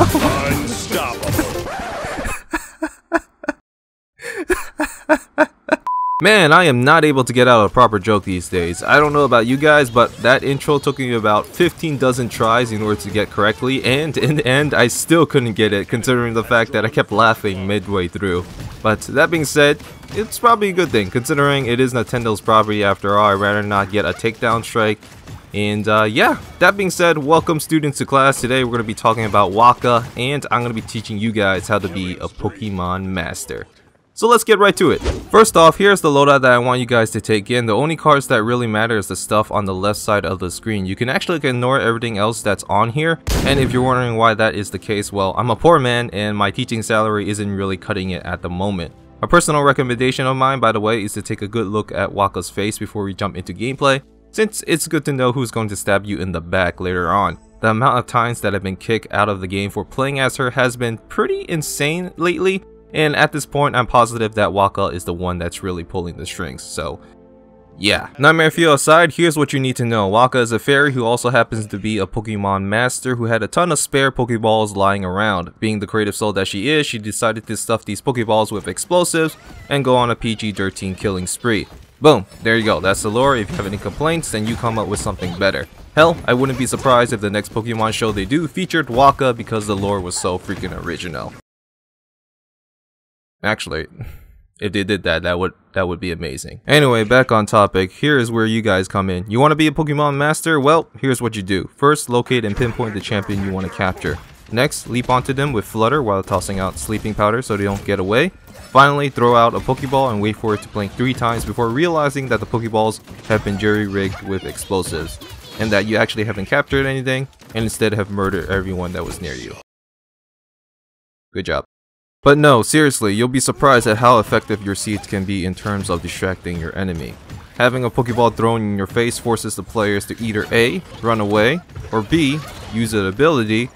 Unstoppable. Man, I am not able to get out a proper joke these days. I don't know about you guys, but that intro took me about 15 dozen tries in order to get correctly, and in the end, I still couldn't get it, considering the fact that I kept laughing midway through. But that being said, it's probably a good thing, considering it is Nintendo's property after all. I'd rather not get a takedown strike. And yeah, that being said, welcome students to class. Today we're going to be talking about Waka, and I'm going to be teaching you guys how to be a Pokemon master. So let's get right to it. First off, here's the loadout that I want you guys to take in. The only cards that really matter is the stuff on the left side of the screen. You can actually ignore everything else that's on here. And if you're wondering why that is the case, well, I'm a poor man and my teaching salary isn't really cutting it at the moment. A personal recommendation of mine, by the way, is to take a good look at Waka's face before we jump into gameplay, since it's good to know who's going to stab you in the back later on. The amount of times that I've been kicked out of the game for playing as her has been pretty insane lately. And at this point, I'm positive that Waka is the one that's really pulling the strings, so yeah. Nightmare Fuel aside, here's what you need to know. Waka is a fairy who also happens to be a Pokemon master who had a ton of spare Pokeballs lying around. Being the creative soul that she is, she decided to stuff these Pokeballs with explosives and go on a PG-13 killing spree. Boom, there you go, that's the lore. If you have any complaints, then you come up with something better. Hell, I wouldn't be surprised if the next Pokemon show they do featured Waka because the lore was so freaking original. Actually, if they did that, that would be amazing. Anyway, back on topic, here is where you guys come in. You want to be a Pokemon master? Well, here's what you do. First, locate and pinpoint the champion you want to capture. Next, leap onto them with Flutter while tossing out sleeping powder so they don't get away. Finally, throw out a Pokeball and wait for it to blink 3 times before realizing that the Pokeballs have been jury-rigged with explosives, and that you actually haven't captured anything, and instead have murdered everyone that was near you. Good job. But no, seriously, you'll be surprised at how effective your seeds can be in terms of distracting your enemy. Having a Pokeball thrown in your face forces the players to either A, run away, or B, use an ability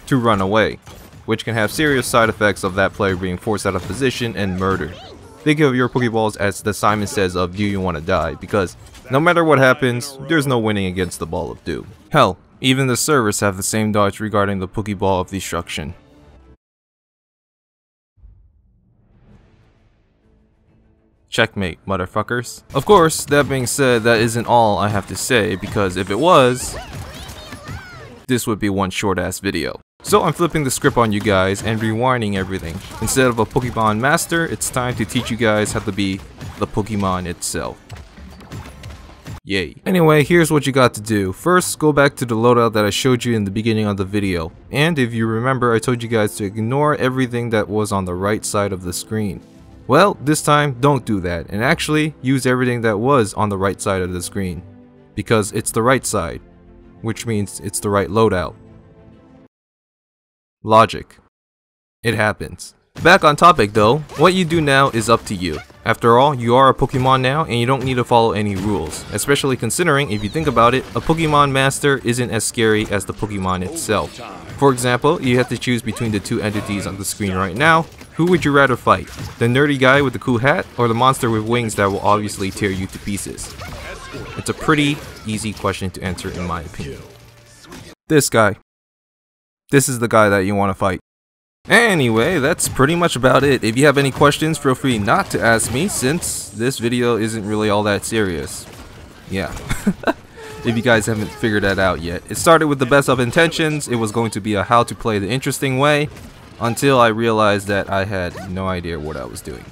to run away, which can have serious side effects of that player being forced out of position and murdered. Think of your Pokeballs as the Simon Says of do you want to die, because no matter what happens, there's no winning against the Ball of Doom. Hell, even the servers have the same dodge regarding the Pokeball of Destruction. Checkmate, motherfuckers. Of course, that being said, that isn't all I have to say, because if it was, this would be one short ass video. So I'm flipping the script on you guys and rewinding everything. Instead of a Pokemon master, it's time to teach you guys how to be the Pokemon itself. Yay. Anyway, here's what you got to do. First, go back to the loadout that I showed you in the beginning of the video. And if you remember, I told you guys to ignore everything that was on the right side of the screen. Well, this time, don't do that, and actually use everything that was on the right side of the screen. Because it's the right side, which means it's the right loadout. Logic. It happens. Back on topic though, what you do now is up to you. After all, you are a Pokemon now and you don't need to follow any rules. Especially considering, if you think about it, a Pokemon master isn't as scary as the Pokemon itself. For example, you have to choose between the two entities on the screen right now. Who would you rather fight? The nerdy guy with the cool hat, or the monster with wings that will obviously tear you to pieces? It's a pretty easy question to answer in my opinion. This guy. This is the guy that you want to fight. Anyway, that's pretty much about it. If you have any questions, feel free not to ask me, since this video isn't really all that serious. Yeah. If you guys haven't figured that out yet. It started with the best of intentions. It was going to be a how to play the interesting way, until I realized that I had no idea what I was doing.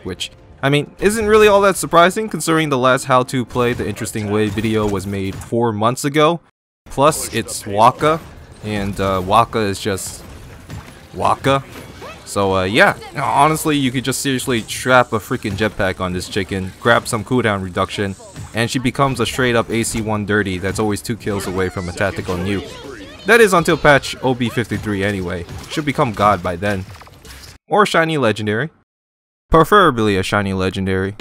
Which, I mean, isn't really all that surprising considering the last how to play the interesting way video was made 4 months ago. Plus, it's Waka, and Waka is just Waka. So yeah, honestly, you could just seriously strap a freaking jetpack on this chicken, grab some cooldown reduction, and she becomes a straight up AC 130 that's always 2 kills away from a tactical nuke. That is until patch OB53 anyway. Should become God by then. Or shiny legendary. Preferably a shiny legendary.